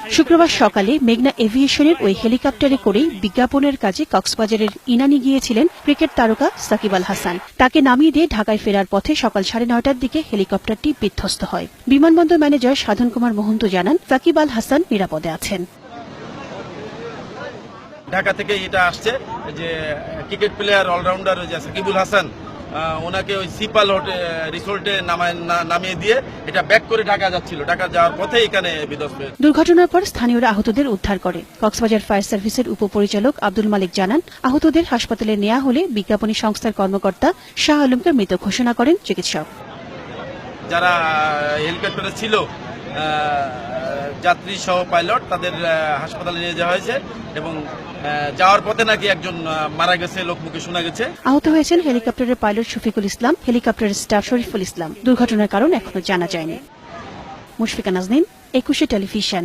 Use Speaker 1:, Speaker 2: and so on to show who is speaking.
Speaker 1: শুক্রবার সকালে মেঘনা এভিয়েশনের ওই হেলিকপ্টারে করেই বিজ্ঞাপনের কাজে কক্সবাজারের ইনানি গিয়েছিলেন ক্রিকেট তারকা সাকিব আল হাসান। তাকে নামিয়ে দিয়ে ঢাকায় ফেরার পথে সকাল 9:30টার দিকে হেলিকপ্টারটি বিধ্বস্ত হয়। বিমানবন্দর ম্যানেজার সাধন কুমার মোহন্ত জানান, সাকিব আল হাসান নিরাপদে আছেন।
Speaker 2: ঢাকা থেকে এটা আসছে যে cricket player allrounder Sakibul Hasan, ওনাকে ওই সিপাল রিসোর্টে নামিয়ে দিয়ে এটা ব্যাক করে ঢাকা যাচ্ছিল। ঢাকা যাওয়ার পথে এখানে বিধ্বস্ত হয়েছে।
Speaker 1: দুর্ঘটনার পর স্থানীয়রা আহতদের উদ্ধার করে। কক্সবাজার ফায়ার সার্ভিসের উপপরিচালক আব্দুল মালিক জানান, আহতদের হাসপাতালে নেওয়া হলে বিজ্ঞাপনী সংস্থার কর্মকর্তা শাহ আলমকে মৃত ঘোষণা করেন চিকিৎসক।
Speaker 2: যারা হেলিকপ্টারে ছিল যাত্রী সহ পাইলট, তাদের হাসপাতালে নিয়ে যাওয়া হয়েছে এবং যাওয়ার পথে নাকি একজন মারা গেছে, লোকমুখে শোনা গেছে।
Speaker 1: আহত হয়েছেন হেলিকপ্টারের পাইলট শফিকুল ইসলাম, হেলিকপ্টারের স্টাফ শরীফুল ইসলাম। দুর্ঘটনার কারণ এখনো জানা যায়নি। মুশফিকা নাজনীন, 21 টেলিভিশন।